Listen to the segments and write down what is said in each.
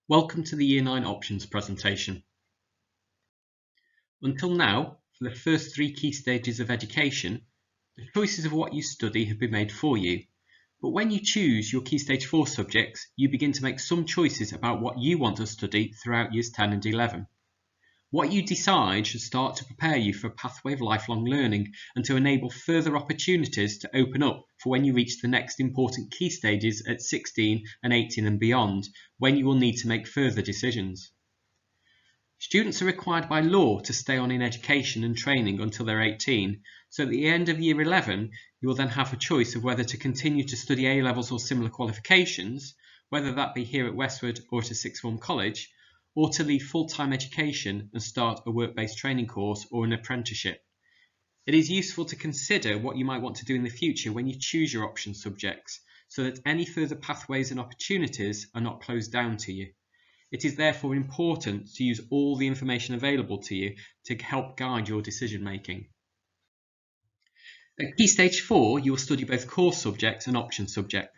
Welcome to the Year 9 Options presentation. Until now, for the first 3 key stages of education, the choices of what you study have been made for you. But when you choose your Key Stage 4 subjects, you begin to make some choices about what you want to study throughout Years 10 and 11. What you decide should start to prepare you for a pathway of lifelong learning and to enable further opportunities to open up for when you reach the next important key stages at 16 and 18 and beyond, when you will need to make further decisions. Students are required by law to stay on in education and training until they're 18, so at the end of Year 11 you will then have a choice of whether to continue to study A-levels or similar qualifications, whether that be here at Westwood or at a sixth form college, or to leave full-time education and start a work-based training course or an apprenticeship. It is useful to consider what you might want to do in the future when you choose your option subjects, so that any further pathways and opportunities are not closed down to you. It is therefore important to use all the information available to you to help guide your decision making. At Key Stage 4, you will study both core subjects and option subjects.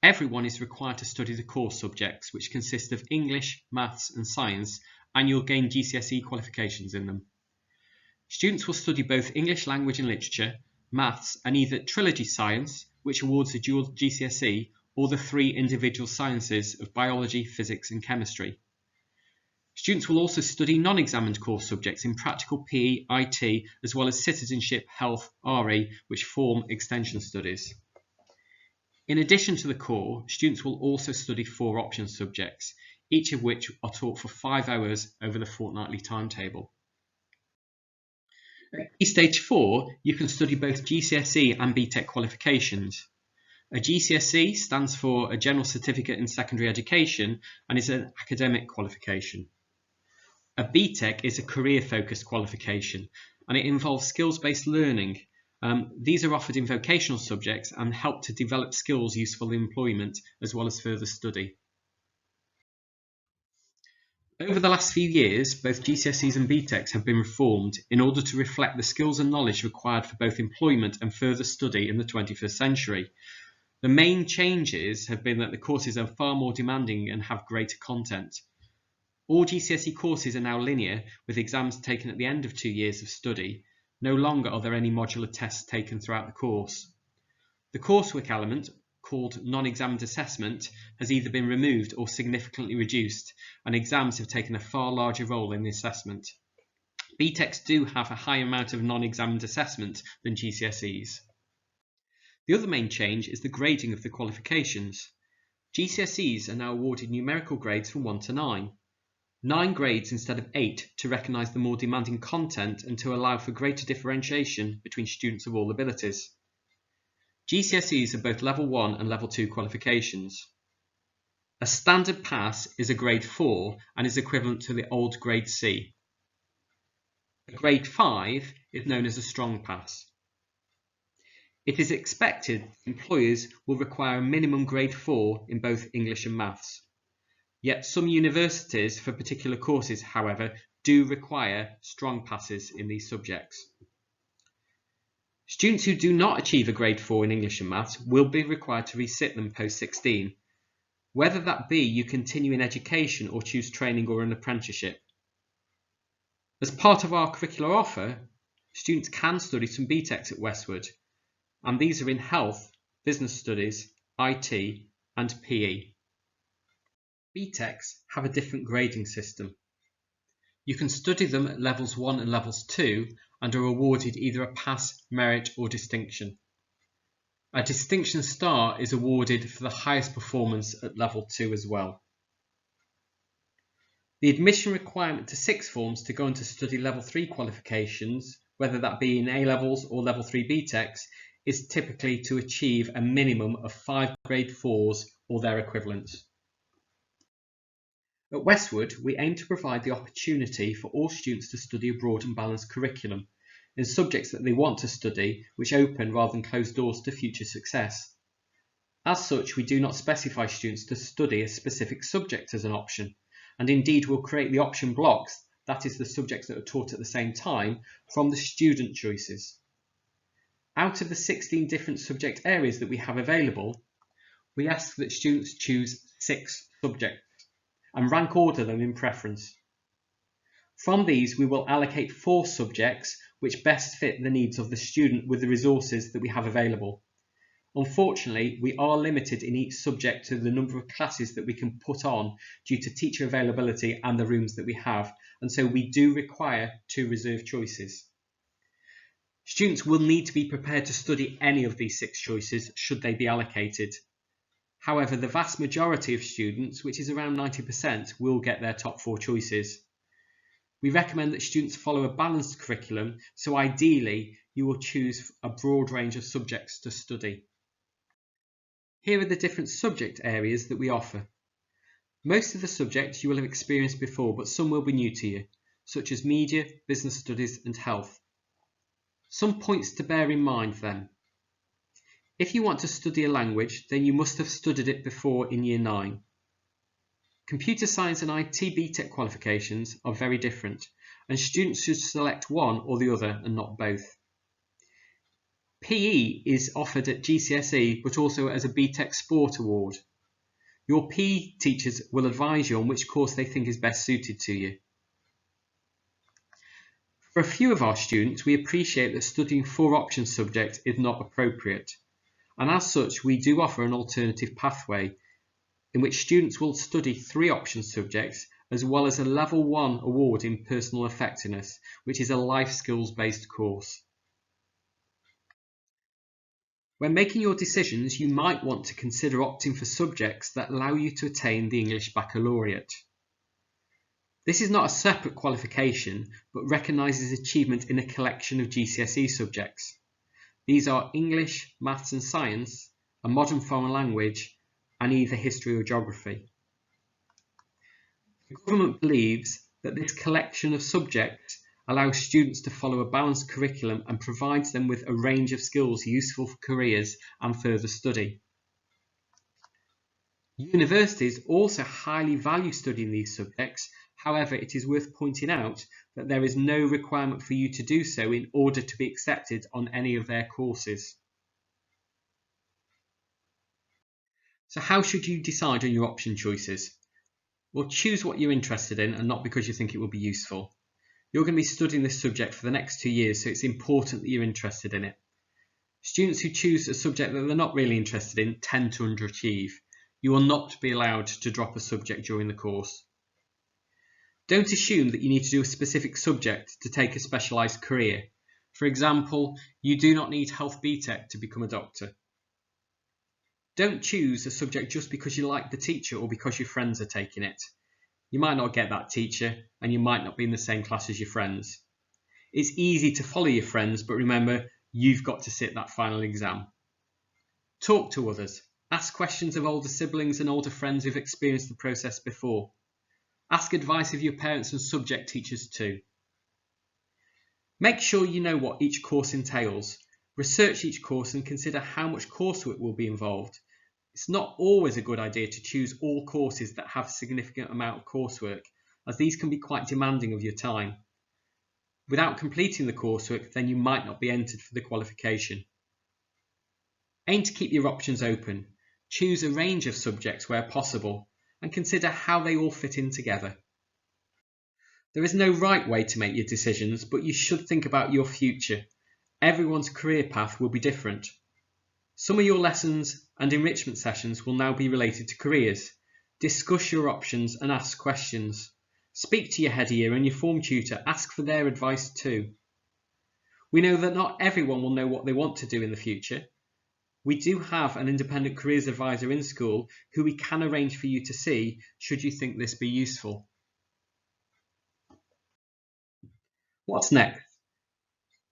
Everyone is required to study the core subjects, which consist of English, Maths and Science, and you'll gain GCSE qualifications in them. Students will study both English Language and Literature, Maths and either Trilogy Science, which awards a dual GCSE, or the 3 individual sciences of Biology, Physics and Chemistry. Students will also study non-examined core subjects in Practical PE, IT, as well as Citizenship, Health, RE, which form extension studies. In addition to the core, students will also study 4 option subjects, each of which are taught for 5 hours over the fortnightly timetable. At Key Stage 4, you can study both GCSE and BTEC qualifications. A GCSE stands for a General Certificate in Secondary Education and is an academic qualification. A BTEC is a career-focused qualification and it involves skills-based learning. These are offered in vocational subjects and help to develop skills useful in employment as well as further study. Over the last few years, both GCSEs and BTECs have been reformed in order to reflect the skills and knowledge required for both employment and further study in the 21st century. The main changes have been that the courses are far more demanding and have greater content. All GCSE courses are now linear, with exams taken at the end of 2 years of study. No longer are there any modular tests taken throughout the course. The coursework element, called non-examined assessment, has either been removed or significantly reduced, and exams have taken a far larger role in the assessment. BTECs do have a higher amount of non-examined assessment than GCSEs. The other main change is the grading of the qualifications. GCSEs are now awarded numerical grades from 1 to 9. 9 grades instead of 8 to recognise the more demanding content and to allow for greater differentiation between students of all abilities. GCSEs are both Level 1 and Level 2 qualifications. A standard pass is a Grade 4 and is equivalent to the old Grade C. A Grade 5 is known as a strong pass. It is expected employers will require a minimum Grade 4 in both English and Maths. Yet some universities for particular courses, however, do require strong passes in these subjects. Students who do not achieve a Grade 4 in English and Maths will be required to resit them post-16, whether that be you continue in education or choose training or an apprenticeship. As part of our curricular offer, students can study some BTECs at Westwood, and these are in Health, Business Studies, IT and PE. BTECs have a different grading system. You can study them at Levels 1 and Levels 2 and are awarded either a pass, merit or distinction. A distinction star is awarded for the highest performance at Level 2 as well. The admission requirement to sixth forms to go on to study Level 3 qualifications, whether that be in A-levels or Level 3 BTECs, is typically to achieve a minimum of 5 Grade 4s or their equivalents. At Westwood, we aim to provide the opportunity for all students to study a broad and balanced curriculum in subjects that they want to study, which open rather than close doors to future success. As such, we do not specify students to study a specific subject as an option, and indeed will create the option blocks, that is the subjects that are taught at the same time, from the student choices. Out of the 16 different subject areas that we have available, we ask that students choose 6 subjects. and rank order them in preference. From these, we will allocate 4 subjects which best fit the needs of the student with the resources that we have available. Unfortunately, we are limited in each subject to the number of classes that we can put on due to teacher availability and the rooms that we have, and so we do require 2 reserved choices. Students will need to be prepared to study any of these 6 choices should they be allocated. However, the vast majority of students, which is around 90%, will get their top 4 choices. We recommend that students follow a balanced curriculum, so ideally you will choose a broad range of subjects to study. Here are the different subject areas that we offer. Most of the subjects you will have experienced before, but some will be new to you, such as media, business studies and health. Some points to bear in mind then. If you want to study a language, then you must have studied it before in Year 9. Computer science and IT BTEC qualifications are very different, and students should select one or the other and not both. PE is offered at GCSE but also as a BTEC Sport Award. Your PE teachers will advise you on which course they think is best suited to you. For a few of our students, we appreciate that studying 4 option subjects is not appropriate, and as such we do offer an alternative pathway in which students will study 3 option subjects as well as a Level 1 award in personal effectiveness, which is a life skills based course. When making your decisions, you might want to consider opting for subjects that allow you to attain the English Baccalaureate. This is not a separate qualification, but recognises achievement in a collection of GCSE subjects. These are English, Maths and Science, a modern foreign language, and either history or geography. The government believes that this collection of subjects allows students to follow a balanced curriculum and provides them with a range of skills useful for careers and further study. Universities also highly value studying these subjects. However, it is worth pointing out that there is no requirement for you to do so in order to be accepted on any of their courses. So how should you decide on your option choices? Well, choose what you're interested in and not because you think it will be useful. You're going to be studying this subject for the next 2 years, so it's important that you're interested in it. Students who choose a subject that they're not really interested in tend to underachieve. You will not be allowed to drop a subject during the course. Don't assume that you need to do a specific subject to take a specialised career. For example, you do not need Health BTEC to become a doctor. Don't choose a subject just because you like the teacher or because your friends are taking it. You might not get that teacher and you might not be in the same class as your friends. It's easy to follow your friends, but remember, you've got to sit that final exam. Talk to others. Ask questions of older siblings and older friends who've experienced the process before. Ask advice of your parents and subject teachers too. Make sure you know what each course entails. Research each course and consider how much coursework will be involved. It's not always a good idea to choose all courses that have a significant amount of coursework, as these can be quite demanding of your time. Without completing the coursework, then you might not be entered for the qualification. Aim to keep your options open. Choose a range of subjects where possible, and consider how they all fit in together. There is no right way to make your decisions, but you should think about your future. Everyone's career path will be different. Some of your lessons and enrichment sessions will now be related to careers. Discuss your options and ask questions. Speak to your head year and your form tutor. Ask for their advice too. We know that not everyone will know what they want to do in the future. We do have an independent careers advisor in school who we can arrange for you to see should you think this be useful. What's next?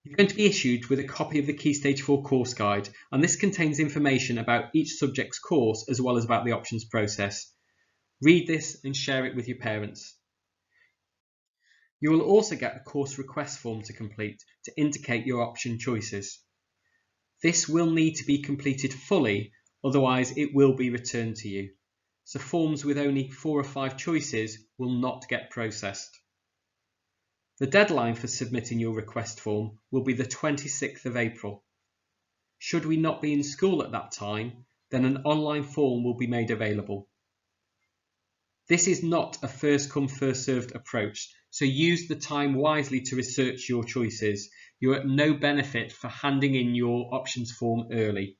You're going to be issued with a copy of the Key Stage 4 course guide, and this contains information about each subject's course as well as about the options process. Read this and share it with your parents. You will also get a course request form to complete to indicate your option choices. This will need to be completed fully, otherwise it will be returned to you. So forms with only 4 or 5 choices will not get processed. The deadline for submitting your request form will be the 26th of April. Should we not be in school at that time, then an online form will be made available. This is not a first come first served approach, so use the time wisely to research your choices. You're at no benefit for handing in your options form early.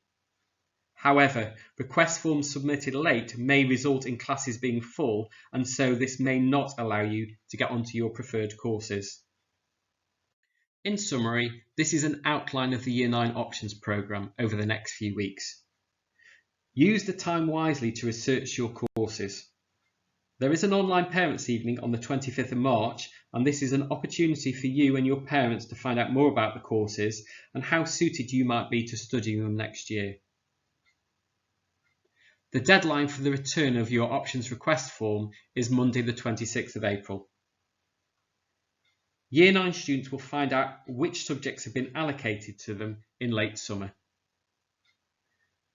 However, request forms submitted late may result in classes being full, and so this may not allow you to get onto your preferred courses. In summary, this is an outline of the Year 9 options programme over the next few weeks. Use the time wisely to research your courses. There is an online parents' evening on the 25th of March, and this is an opportunity for you and your parents to find out more about the courses and how suited you might be to studying them next year. The deadline for the return of your options request form is Monday the 26th of April. Year 9 students will find out which subjects have been allocated to them in late summer.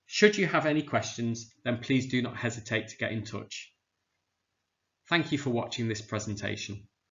Should you have any questions, then please do not hesitate to get in touch. Thank you for watching this presentation.